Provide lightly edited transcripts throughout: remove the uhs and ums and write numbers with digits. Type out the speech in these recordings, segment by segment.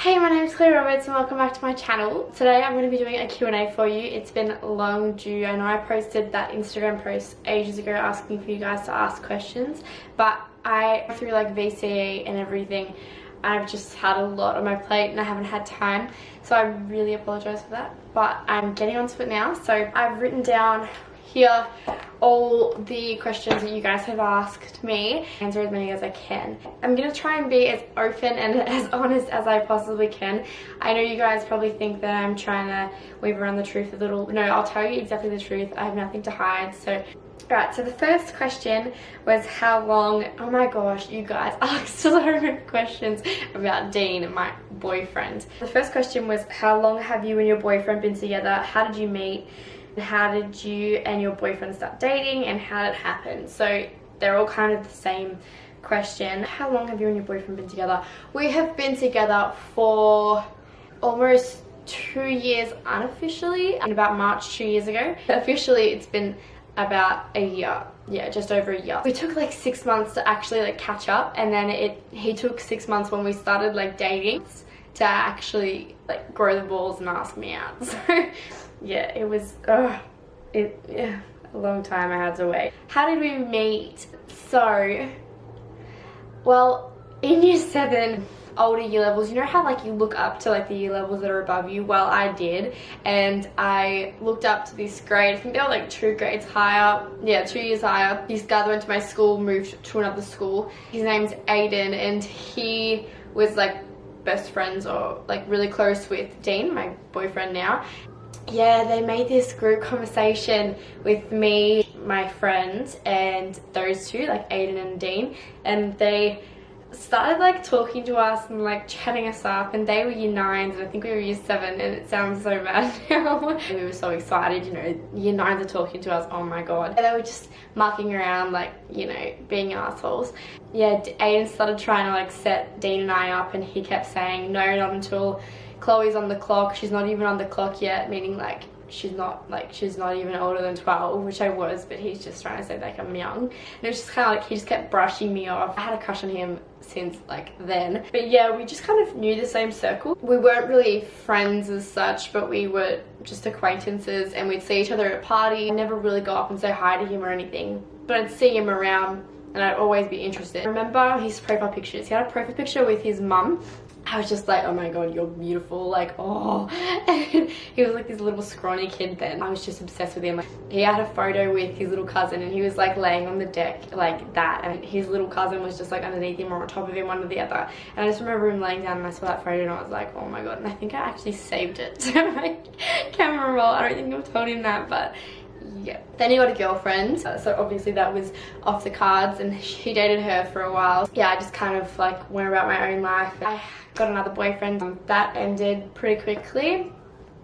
Hey, my name is Claire Roberts and welcome back to my channel. Today I'm going to be doing a Q&A for you. It's been long due. I know I posted that Instagram post ages ago asking for you guys to ask questions, but through like VCA and everything, I've just had a lot on my plate and I haven't had time, so I really apologise for that, but I'm getting onto it now. So I've written down here all the questions that you guys have asked me, answer as many as I can. I'm gonna try and be as open and as honest as I possibly can. I know you guys probably think that I'm trying to weave around the truth a little. No, I'll tell you exactly the truth. I have nothing to hide. So right, so the first question was how long. Oh my gosh, you guys asked so many questions about Dane, my boyfriend. The first question was, how long have you and your boyfriend been together? How did you meet? How did you and your boyfriend start dating, and how did it happen? So they're all kind of the same question. How long have you and your boyfriend been together? We have been together for almost 2 years unofficially, and about March 2 years ago. Officially it's been about a year. Yeah, just over a year. We took like 6 months to actually like catch up, and then he took 6 months when we started like dating to actually like grow the balls and ask me out. So yeah, it was a long time I had to wait. How did we meet? So, well, in year 7, older year levels, you know how like you look up to like the year levels that are above you? Well, I did, and I looked up to this grade. I think they were like 2 grades higher. Yeah, 2 years higher. This guy that went to my school moved to another school. His name's Aiden, and he was like best friends or like really close with Dane, my boyfriend now. Yeah, they made this group conversation with me, my friends, and those two, like Aiden and Dane, and they started like talking to us and like chatting us up, and they were year 9s and I think we were year 7, and it sounds so bad now. We were so excited, you know, year 9s are talking to us, oh my god. And they were just mucking around, like, you know, being assholes. Yeah, Aiden started trying to like set Dean and I up, and he kept saying, no, not until Chloe's on the clock. She's not even on the clock yet, meaning like she's not even older than 12, which I was, but he's just trying to say like I'm young. And it was just kind of like he just kept brushing me off. I had a crush on him since like then, but yeah, we just kind of knew the same circle. We weren't really friends as such, but we were just acquaintances, and we'd see each other at parties. I never really go up and say hi to him or anything, but I'd see him around and I'd always be interested. I remember his profile pictures. He had a profile picture with his mum. I was just like, oh my god, you're beautiful, like, oh. And he was like this little scrawny kid then. I was just obsessed with him. Like, he had a photo with his little cousin, and he was like laying on the deck like that, and his little cousin was just like underneath him or on top of him, one or the other. And I just remember him laying down, and I saw that photo and I was like, oh my god. And I think I actually saved it to my camera roll. I don't think I've told him that, but yeah. Then he got a girlfriend, so obviously that was off the cards, and he dated her for a while. Yeah, I just kind of like went about my own life. I got another boyfriend. That ended pretty quickly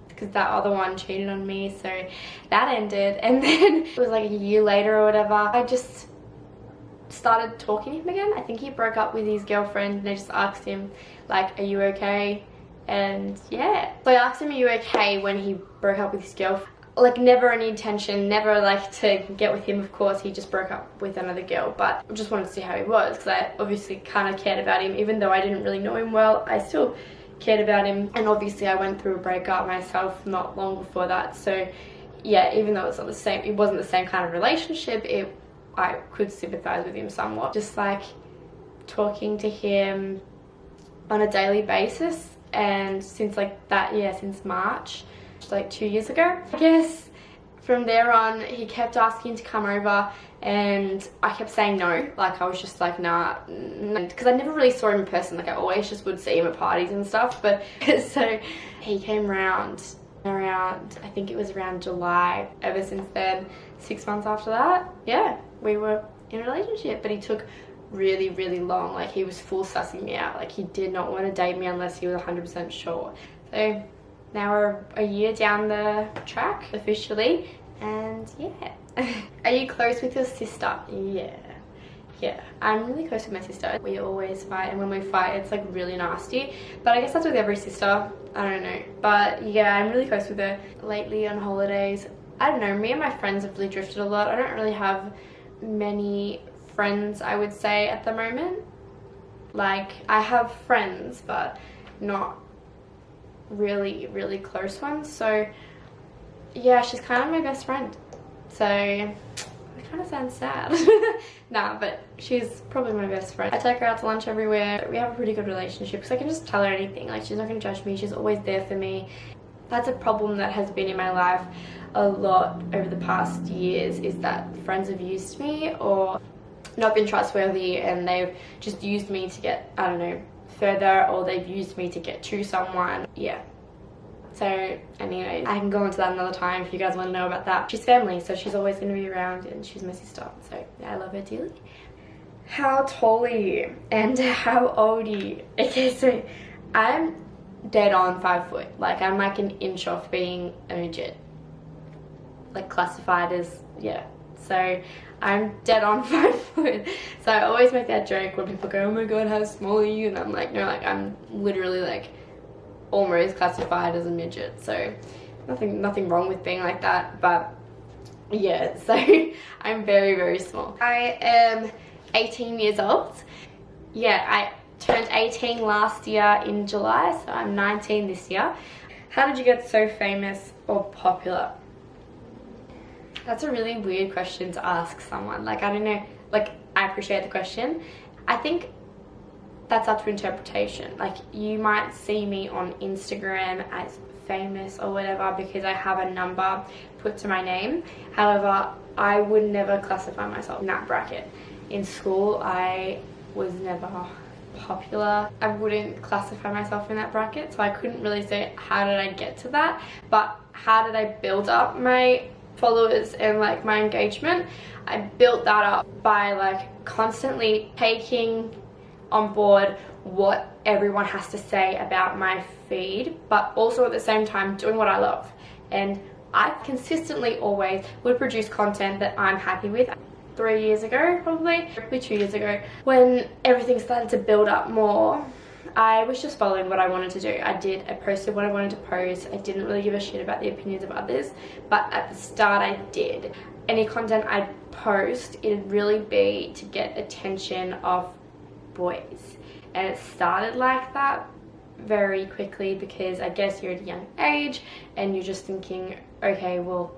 because that other one cheated on me, so that ended. And then it was like a year later or whatever, I just started talking to him again. I think he broke up with his girlfriend, and I just asked him like, are you okay? And yeah, so I asked him, are you okay, when he broke up with his girlfriend. Like, never any intention, never like to get with him, of course. He just broke up with another girl, but I just wanted to see how he was, because I obviously kind of cared about him. Even though I didn't really know him well, I still cared about him. And obviously I went through a breakup myself not long before that, so yeah, even though it's not the same, it wasn't the same kind of relationship, I could sympathize with him somewhat. Just like talking to him on a daily basis, and since like that, yeah, since March, like 2 years ago, I guess. From there on, he kept asking to come over, and I kept saying no. Like, I was just like, nah, because I never really saw him in person. Like, I always just would see him at parties and stuff. But so he came around, I think it was around July. Ever since then, 6 months after that, yeah, we were in a relationship. But he took really, really long. Like, he was full sussing me out. Like, he did not want to date me unless he was 100% sure. So now we're a year down the track officially, and yeah. Are you close with your sister? Yeah, I'm really close with my sister. We always fight, and when we fight it's like really nasty, but I guess that's with every sister. I don't know, but yeah, I'm really close with her. Lately on holidays, I don't know, me and my friends have really drifted a lot. I don't really have many friends, I would say, at the moment. Like, I have friends, but not really, really close ones. So yeah, she's kind of my best friend. So it kind of sounds sad. Nah, but she's probably my best friend. I take her out to lunch everywhere. We have a pretty good relationship because I can just tell her anything. Like, she's not going to judge me. She's always there for me. That's a problem that has been in my life a lot over the past years, is that friends have used me or not been trustworthy, and they've just used me to get, I don't know, further, or they've used me to get to someone. Yeah. So anyway, I can go into that another time if you guys want to know about that. She's family, so she's always going to be around, and she's my sister. So yeah, I love her dearly. How tall are you? And how old are you? Okay, so I'm dead on 5 foot. Like, I'm like an inch off being a midget. Like, classified as, yeah. So I'm dead on 5 foot. So I always make that joke when people go, oh my god, how small are you? And I'm like, no, like, I'm literally like almost classified as a midget. So nothing wrong with being like that, but yeah, so I'm very, very small. I am 18 years old. Yeah, I turned 18 last year in July, so I'm 19 this year. How did you get so famous or popular? That's a really weird question to ask someone. Like, I don't know, like, I appreciate the question. I think that's up to interpretation. Like, you might see me on Instagram as famous or whatever because I have a number put to my name. However, I would never classify myself in that bracket. In school, I was never popular. I wouldn't classify myself in that bracket, so I couldn't really say how did I get to that, but how did I build up my followers and like my engagement? I built that up by like constantly taking on board what everyone has to say about my feed, but also at the same time doing what I love. And I consistently always would produce content that I'm happy with. 3 years ago, probably 2 years ago, when everything started to build up more, I was just following what I wanted to do. I posted what I wanted to post. I didn't really give a shit about the opinions of others, but at the start I did. Any content I'd post, it'd really be to get attention of boys, and it started like that very quickly because I guess you're at a young age and you're just thinking, okay, well,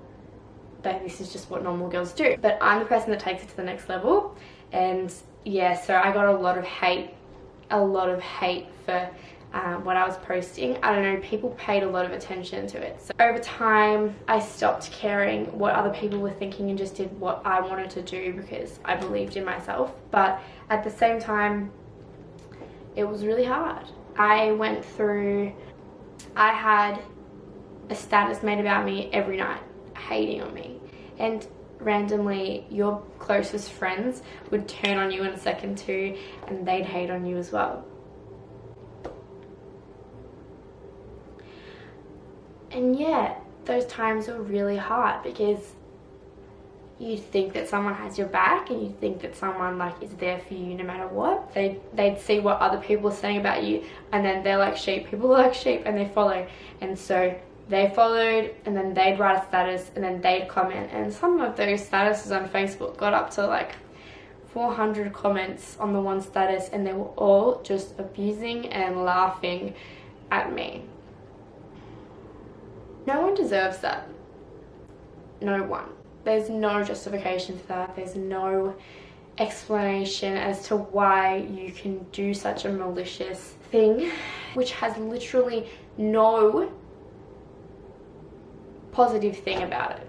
this is just what normal girls do. But I'm the person that takes it to the next level, and yeah, so I got a lot of hate for what I was posting. I don't know, people paid a lot of attention to it. So over time, I stopped caring what other people were thinking and just did what I wanted to do because I believed in myself. But at the same time, it was really hard. I had a status made about me every night, hating on me. And randomly, your closest friends would turn on you in a second too, and they'd hate on you as well. And yeah, those times were really hard because you think that someone has your back and you think that someone like is there for you no matter what. They'd see what other people are saying about you, and then they're like sheep. People are like sheep and they follow. And so they followed, and then they'd write a status, and then they'd comment. And some of those statuses on Facebook got up to like 400 comments on the one status, and they were all just abusing and laughing at me. No one deserves that. No one. There's no justification for that. There's no explanation as to why you can do such a malicious thing, which has literally no positive thing about it.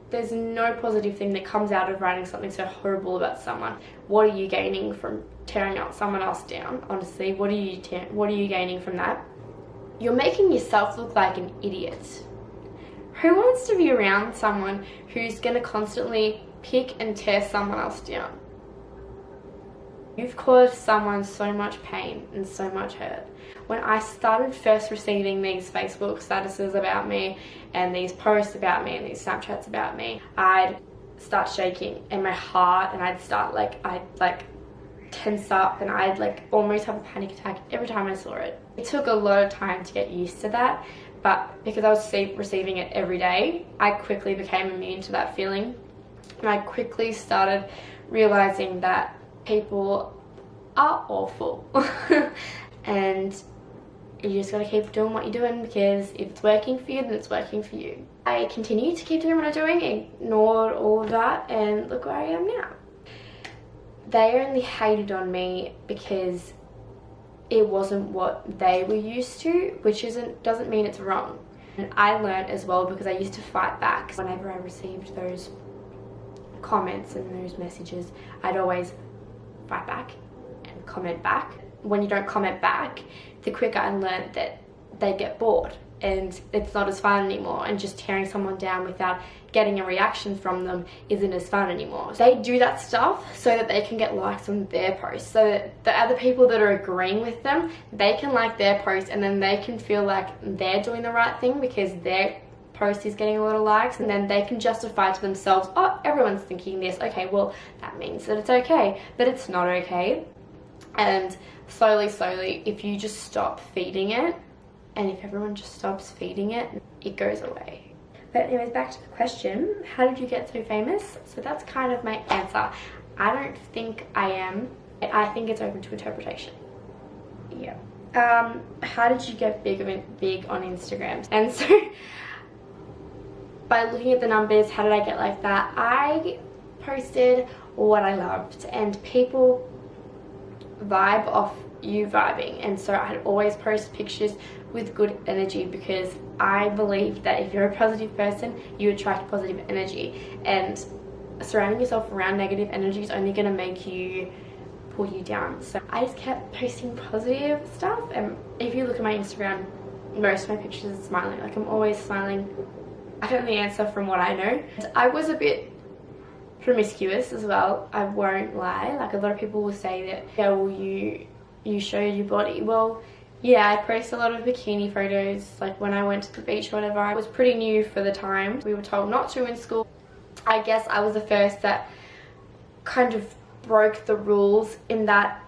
There's no positive thing that comes out of writing something so horrible about someone. What are you gaining from tearing out someone else down? Honestly, what are you gaining from that? You're making yourself look like an idiot. Who wants to be around someone who's going to constantly pick and tear someone else down? You've caused someone so much pain and so much hurt. When I started first receiving these Facebook statuses about me and these posts about me and these Snapchats about me, I'd start shaking in my heart, and I'd tense up, and I'd like almost have a panic attack every time I saw it. It took a lot of time to get used to that, but because I was receiving it every day, I quickly became immune to that feeling, and I quickly started realizing that people are awful. And you just gotta keep doing what you're doing, because if it's working for you, then it's working for you. I continue to keep doing what I'm doing, ignored all of that, and look where I am now. They only hated on me because it wasn't what they were used to, which doesn't mean it's wrong. And I learned as well, because I used to fight back. Whenever I received those comments and those messages, I'd always fight back and comment back. When you don't comment back, the quicker I learned that they get bored and it's not as fun anymore, and just tearing someone down without getting a reaction from them isn't as fun anymore. They do that stuff so that they can get likes on their posts, so that the other people that are agreeing with them, they can like their post, and then they can feel like they're doing the right thing because their post is getting a lot of likes, and then they can justify to themselves, oh, everyone's thinking this, okay, well, that means that it's okay. But it's not okay. And slowly, if you just stop feeding it, and if everyone just stops feeding it, it goes away. But anyways, back to the question, how did you get so famous? So that's kind of my answer. I don't think I am. I think it's open to interpretation. Yeah. How did you get big on Instagram? And so, by looking at the numbers, how did I get like that? I posted what I loved, and people vibe off you vibing, and so I'd always post pictures with good energy, because I believe that if you're a positive person, you attract positive energy, and surrounding yourself around negative energy is only going to make you pull you down. So I just kept posting positive stuff, and if you look at my Instagram, most of my pictures are smiling. Like, I'm always smiling. I don't know the answer from what I know. I was a bit promiscuous as well, I won't lie. Like, a lot of people will say that, yeah, well, you show your body. Well, yeah, I post a lot of bikini photos, like when I went to the beach or whatever. I was pretty new for the time. We were told not to in school. I guess I was the first that kind of broke the rules in that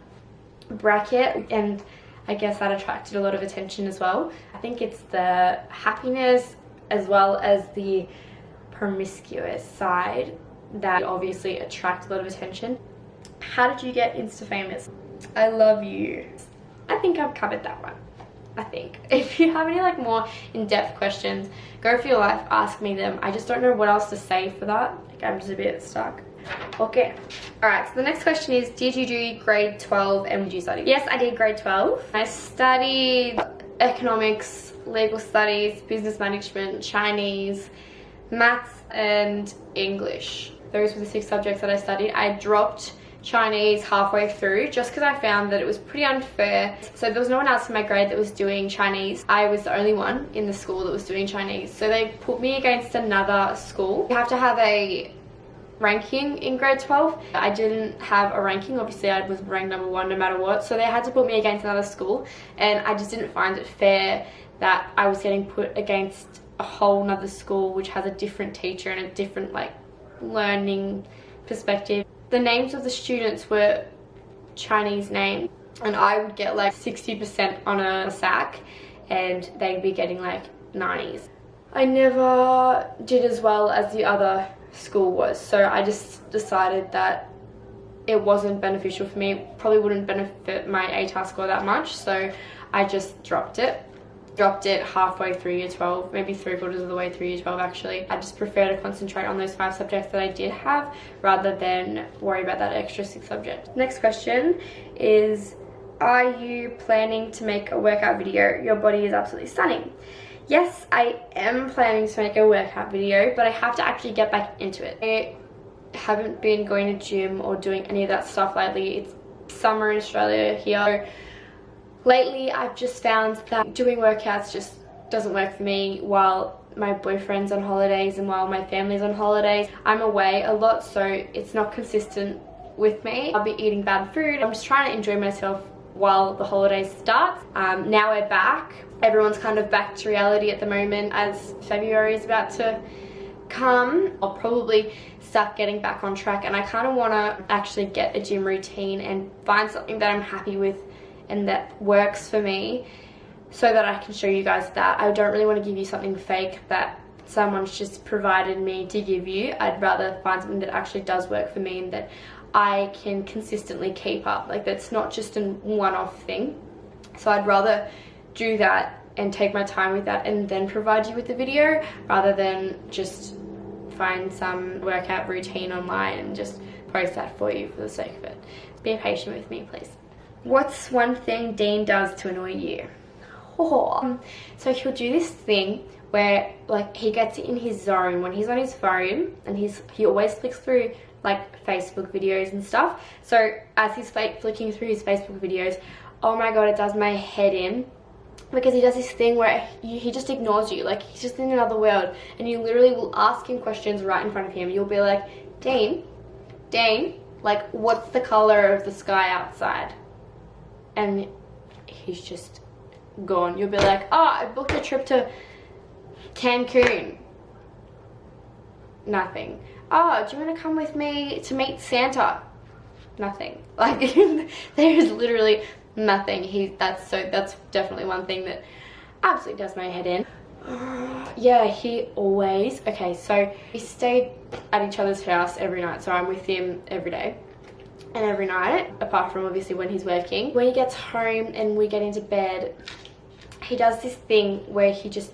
bracket, and I guess that attracted a lot of attention as well. I think it's the happiness as well as the promiscuous side that obviously attract a lot of attention. How did you get Insta famous? I love you. I think I've covered that one. I think. If you have any like more in-depth questions, go for your life, ask me them. I just don't know what else to say for that. Like, I'm just a bit stuck. Okay. Alright, so the next question is, did you do grade 12 and did you study? Yes, I did grade 12. I studied economics, legal studies, business management, Chinese, maths and English. Those were the 6 subjects that I studied. I dropped Chinese halfway through just because I found that it was pretty unfair. So there was no one else in my grade that was doing Chinese. I was the only one in the school that was doing Chinese. So they put me against another school. You have to have a ranking in grade 12. I didn't have a ranking. Obviously I was ranked number 1 no matter what. So they had to put me against another school, and I just didn't find it fair that I was getting put against a whole nother school which has a different teacher and a different like learning perspective. The names of the students were Chinese names, and I would get like 60% on a SAC and they'd be getting like 90s. I never did as well as the other school was, so I just decided that it wasn't beneficial for me. It probably wouldn't benefit my ATAR score that much, so I just dropped it. Dropped it halfway through year 12, maybe 3/4 of the way through year 12 actually. I just prefer to concentrate on those 5 subjects that I did have rather than worry about that extra 6 subjects. Next question is, are you planning to make a workout video? Your body is absolutely stunning. Yes, I am planning to make a workout video, but I have to actually get back into it. I haven't been going to gym or doing any of that stuff lately. It's summer in Australia here. Lately, I've just found that doing workouts just doesn't work for me while my boyfriend's on holidays and while my family's on holidays. I'm away a lot, so it's not consistent with me. I'll be eating bad food. I'm just trying to enjoy myself while the holidays start. Now we're back. Everyone's kind of back to reality at the moment as February is about to come. I'll probably start getting back on track, and I kind of want to actually get a gym routine and find something that I'm happy with and that works for me, so that I can show you guys that. I don't really want to give you something fake that someone's just provided me to give you. I'd rather find something that actually does work for me and that I can consistently keep up. Like, that's not just a one-off thing. So I'd rather do that and take my time with that and then provide you with the video, rather than just find some workout routine online and just post that for you for the sake of it. Be patient with me, please. What's one thing Dean does to annoy you? Oh, so he'll do this thing where like he gets in his zone when he's on his phone, and he always flicks through like Facebook videos and stuff. So as he's flicking through his Facebook videos, oh my god, it does my head in, because he does this thing where he just ignores you, like he's just in another world, and you literally will ask him questions right in front of him. You'll be like, Dane, like what's the color of the sky outside? And he's just gone. You'll be like, oh, I booked a trip to Cancun. Nothing. Oh, do you want to come with me to meet Santa? Nothing. Like there is literally nothing. That's definitely one thing that absolutely does my head in. Yeah, he always, okay, so we stayed at each other's house every night, so I'm with him every day and every night, apart from obviously when he's working. When he gets home and we get into bed, he does this thing where he just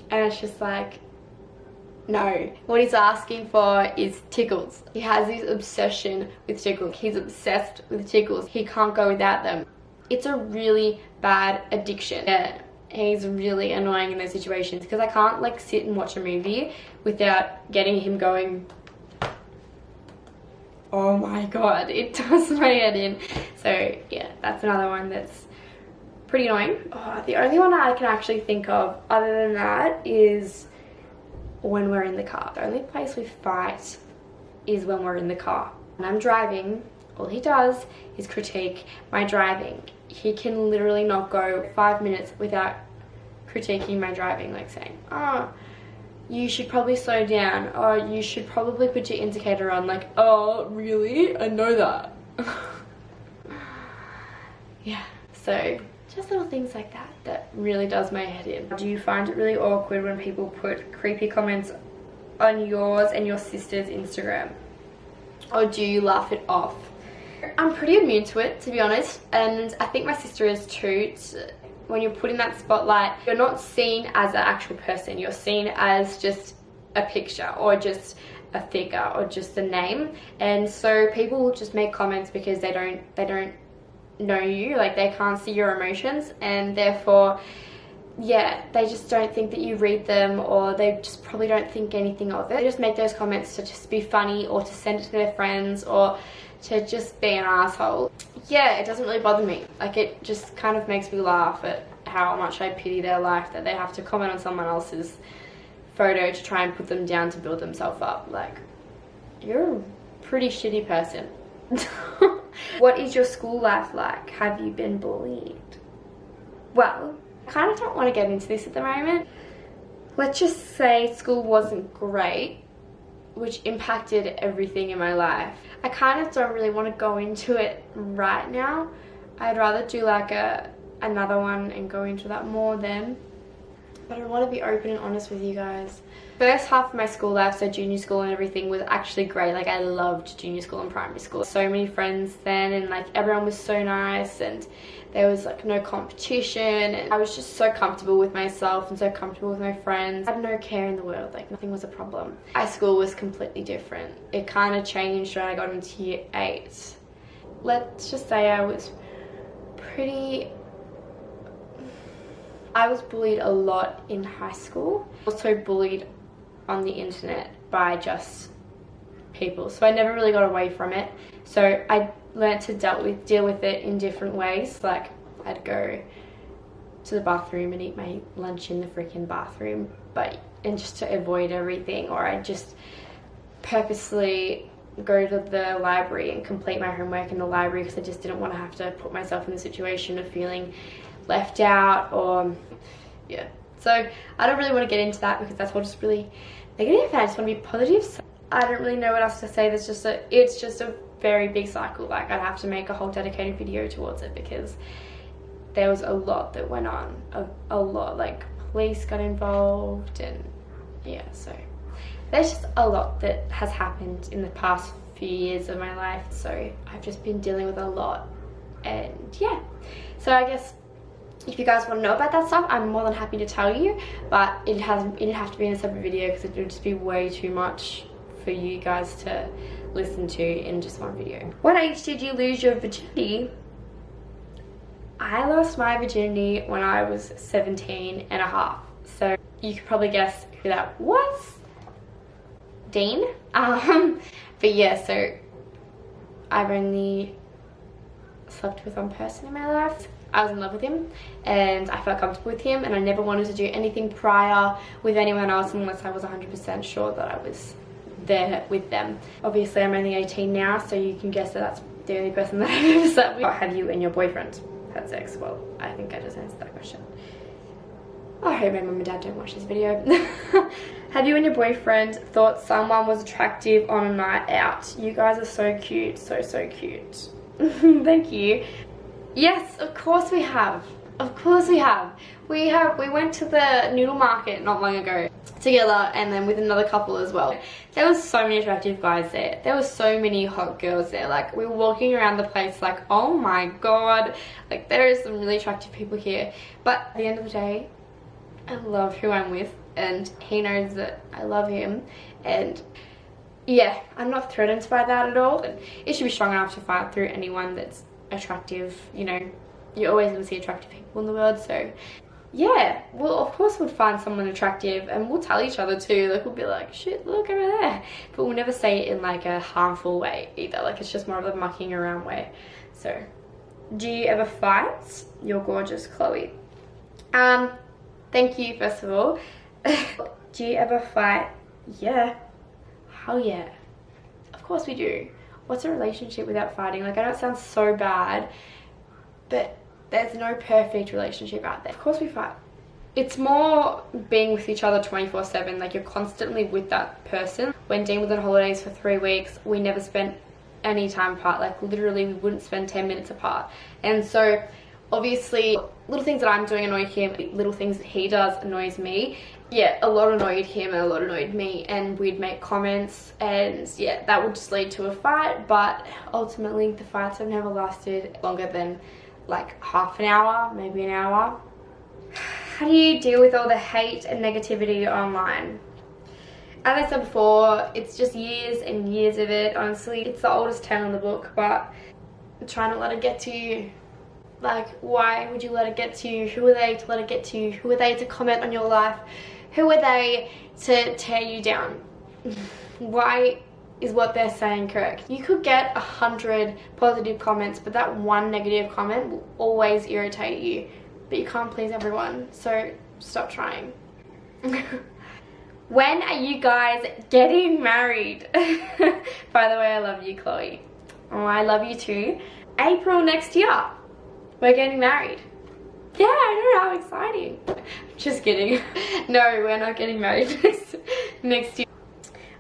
and it's just like, no. What he's asking for is tickles. He has this obsession with tickles. He's obsessed with tickles. He can't go without them. It's a really bad addiction. Yeah, he's really annoying in those situations, because I can't like sit and watch a movie without getting him going, oh my god, it does my head in. So yeah, that's another one that's pretty annoying. Oh, the only one I can actually think of other than that is when we're in the car. The only place we fight is when we're in the car. When I'm driving, all he does is critique my driving. He can literally not go 5 minutes without critiquing my driving, like saying, oh, you should probably slow down, or you should probably put your indicator on. Like, oh, really? I know that. Yeah, so just little things like that really does my head in. Do you find it really awkward when people put creepy comments on yours and your sister's Instagram? Or do you laugh it off? I'm pretty immune to it, to be honest, and I think my sister is too. When you're put in that spotlight, you're not seen as an actual person. You're seen as just a picture, or just a figure, or just a name. And so people will just make comments because they don't know you, like they can't see your emotions, and therefore, yeah, they just don't think that you read them, or they just probably don't think anything of it. They just make those comments to just be funny, or to send it to their friends, or to just be an asshole. Yeah, it doesn't really bother me. Like, it just kind of makes me laugh at how much I pity their life, that they have to comment on someone else's photo to try and put them down to build themselves up. Like, you're a pretty shitty person. What is your school life like? Have you been bullied? Well, I kind of don't want to get into this at the moment. Let's just say school wasn't great, which impacted everything in my life. I kind of don't really want to go into it right now. I'd rather do like another one and go into that more then. But I want to be open and honest with you guys. First half of my school life, so junior school and everything, was actually great. Like, I loved junior school and primary school. So many friends then, and like everyone was so nice, and there was like no competition, and I was just so comfortable with myself and so comfortable with my friends. I had no care in the world, like nothing was a problem. High school was completely different. It kind of changed when I got into year 8. Let's just say I was bullied a lot in high school. Also bullied on the internet by just people. So I never really got away from it. So I learned to deal with it in different ways. Like, I'd go to the bathroom and eat my lunch in the freaking bathroom, and just to avoid everything. Or I'd just purposely go to the library and complete my homework in the library, because I just didn't want to have to put myself in the situation of feeling left out, or yeah. So I don't really want to get into that, because that's all just really negative, and I just want to be positive. So I don't really know what else to say. It's just a very big cycle. Like, I'd have to make a whole dedicated video towards it, because there was a lot that went on, a lot, like police got involved, and yeah, so there's just a lot that has happened in the past few years of my life. So I've just been dealing with a lot, And yeah, so I guess if you guys want to know about that stuff, I'm more than happy to tell you, but it'd have to be in a separate video because it would just be way too much for you guys to listen to in just one video. What age did you lose your virginity? I lost my virginity when I was 17 and a half. So you could probably guess who that was. Dane. But yeah, so I've only slept with one person in my life. I was in love with him and I felt comfortable with him, and I never wanted to do anything prior with anyone else unless I was 100% sure that I was there with them. Obviously I'm only 18 now, so you can guess that that's the only person that I've ever slept with. Have you and your boyfriend had sex? Well, I think I just answered that question. I hope my mum and dad don't watch this video. Have you and your boyfriend thought someone was attractive on a night out? You guys are so cute, so cute. Thank you. Yes, of course we have. Of course we have. We went to the noodle market not long ago together, and then with another couple as well. There was so many attractive guys there. There were so many hot girls there. Like, we were walking around the place like, oh my god, like there is some really attractive people here. But at the end of the day, I love who I'm with, and he knows that I love him, and yeah, I'm not threatened by that at all. It should be strong enough to fight through anyone that's attractive. You know, you're always going to see attractive people in the world, so yeah, well, of course we'll find someone attractive, and we'll tell each other too. Like, we'll be like, shit, look over there, but we'll never say it in like a harmful way either. Like, it's just more of a mucking around way. So, do you ever fight? You're gorgeous, Chloe. Thank you, first of all. Do you ever fight? Yeah, hell yeah, of course we do. What's a relationship without fighting? Like, I know it sounds so bad, but there's no perfect relationship out there. Of course we fight. It's more being with each other 24/7. Like, you're constantly with that person. When Dane was on holidays for 3 weeks, we never spent any time apart. Like, literally we wouldn't spend 10 minutes apart. And so obviously little things that I'm doing annoy him, little things that he does annoys me. Yeah, a lot annoyed him and a lot annoyed me, and we'd make comments, and yeah, that would just lead to a fight. But ultimately the fights have never lasted longer than like half an hour, maybe an hour. How do you deal with all the hate and negativity online? As I said before, it's just years and years of it. Honestly, it's the oldest tale in the book, but try not to let it get to you. Like, why would you let it get to you? Who are they to let it get to you? Who are they to comment on your life? Who are they to tear you down? Why is what they're saying correct? You could get 100 positive comments, but that one negative comment will always irritate you. But you can't please everyone, so stop trying. When are you guys getting married? By the way, I love you, Chloe. Oh, I love you too. April next year, we're getting married. Yeah, I know, how exciting. Just kidding. No, we're not getting married next year.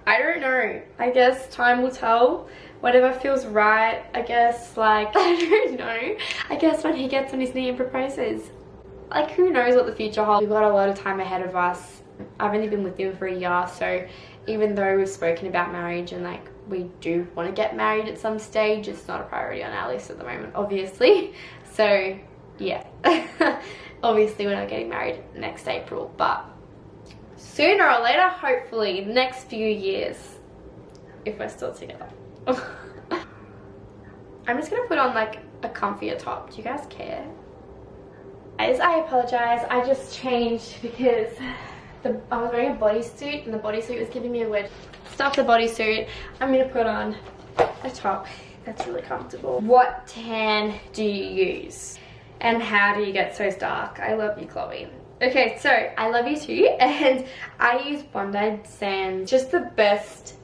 I don't know. I guess time will tell. Whatever feels right, I guess. Like, I don't know. I guess when he gets on his knee and proposes. Like, who knows what the future holds. We've got a lot of time ahead of us. I've only been with him for a year, so even though we've spoken about marriage and like we do want to get married at some stage, it's not a priority on our list at the moment, obviously. So yeah, obviously we're not getting married next April, but sooner or later, hopefully the next few years, if we're still together. I'm just gonna put on like a comfier top. Do you guys care? Guys, I apologize, I just changed because I was wearing a bodysuit and the bodysuit was giving me a wedge. Stuff the bodysuit. I'm gonna put on a top that's really comfortable. What tan do you use? And how do you get so dark? I love you, Chloe. Okay, so I love you too, and I use Bondi Sands. Just the best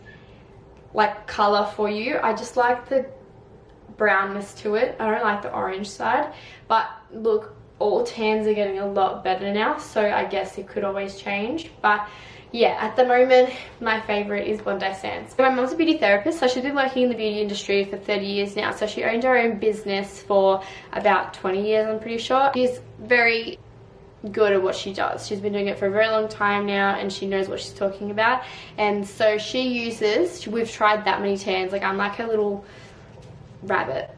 like color for you. I just like the brownness to it. I don't like the orange side, but look, all tans are getting a lot better now, so I guess it could always change. But yeah, at the moment my favorite is Bondi Sands. My mom's a beauty therapist, so she's been working in the beauty industry for 30 years now. So she owned her own business for about 20 years, I'm pretty sure. She's very good at what she does. She's been doing it for a very long time now, and she knows what she's talking about. And so she uses, we've tried that many tans, like I'm like her little rabbit.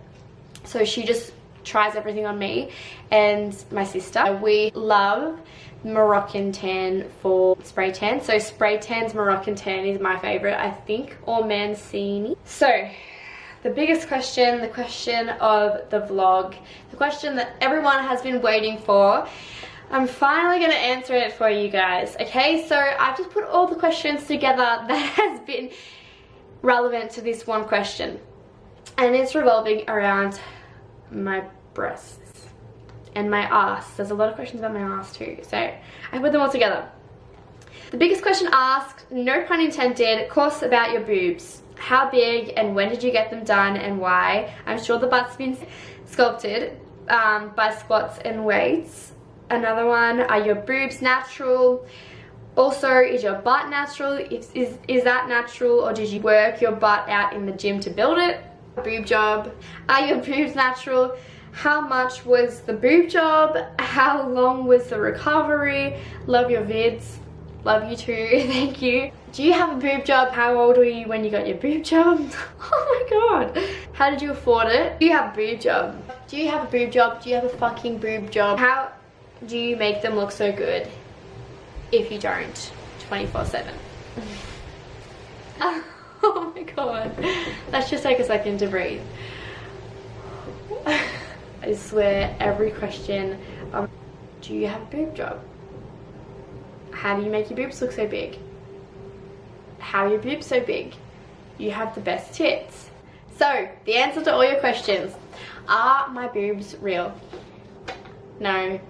So she just tries everything on me and my sister. We love Moroccan tan for spray tan. So spray tan's Moroccan tan is my favorite, I think, or Mancini. So the biggest question, the question of the vlog, the question that everyone has been waiting for. I'm finally going to answer it for you guys. Okay, so I've just put all the questions together that has been relevant to this one question. And it's revolving around my breasts and my ass. There's a lot of questions about my ass too, so I put them all together. The biggest question asked, no pun intended, of course, about your boobs. How big and when did you get them done and why? I'm sure the butt's been sculpted by squats and weights. Another one, are your boobs natural? Also, is your butt natural? Is that natural, or did you work your butt out in the gym to build it? Boob job. Are your boobs natural? How much was the boob job? How long was the recovery? Love your vids. Love you too. Thank you. Do you have a boob job? How old were you when you got your boob job? Oh my god. How did you afford it? Do you have a boob job? Do you have a boob job? Do you have a fucking boob job? How do you make them look so good if you don't 24/7? Oh my god. Let's just take a second to breathe. I swear every question, do you have a boob job? How do you make your boobs look so big? How are your boobs so big? You have the best tits. So, the answer to all your questions. Are my boobs real? No.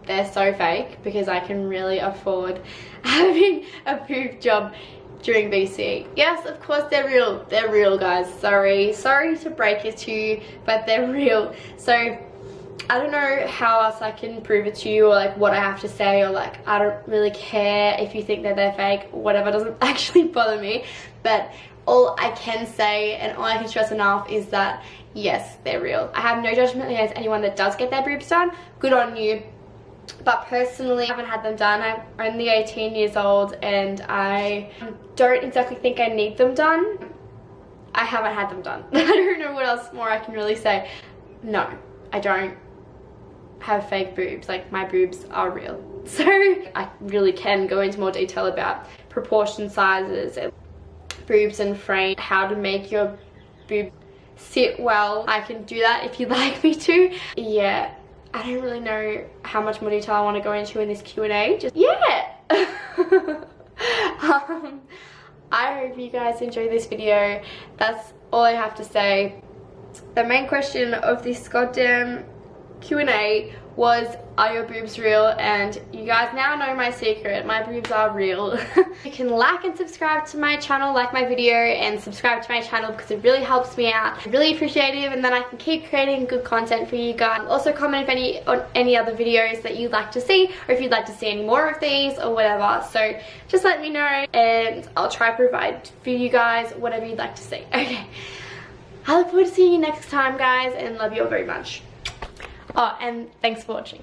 They're so fake because I can really afford having a boob job during BC. Yes, of course they're real. They're real, guys. Sorry to break it to you, but they're real. So I don't know how else I can prove it to you, or like what I have to say, or like I don't really care if you think that they're fake. Whatever, doesn't actually bother me. But all I can say and all I can stress enough is that yes, they're real. I have no judgment against anyone that does get their boobs done. Good on you. But personally, I haven't had them done. I'm only 18 years old and I don't exactly think I need them done. I haven't had them done. I don't know what else more I can really say. No, I don't have fake boobs. Like, my boobs are real. So I really can go into more detail about proportion sizes and boobs and frame, how to make your boob sit well. I can do that if you'd like me to. Yeah. I don't really know how much more detail I want to go into in this Q&A. Just, yeah! I hope you guys enjoyed this video. That's all I have to say. The main question of this goddamn Q&A was, are your boobs real? And you guys now know my secret. My boobs are real. You can like and subscribe to my channel, like my video, and subscribe to my channel because it really helps me out. I really appreciate it, and then I can keep creating good content for you guys. Also comment on any other videos that you'd like to see, or if you'd like to see any more of these or whatever. So just let me know and I'll try to provide for you guys whatever you'd like to see. Okay. I look forward to seeing you next time, guys, and love you all very much. Oh, and thanks for watching.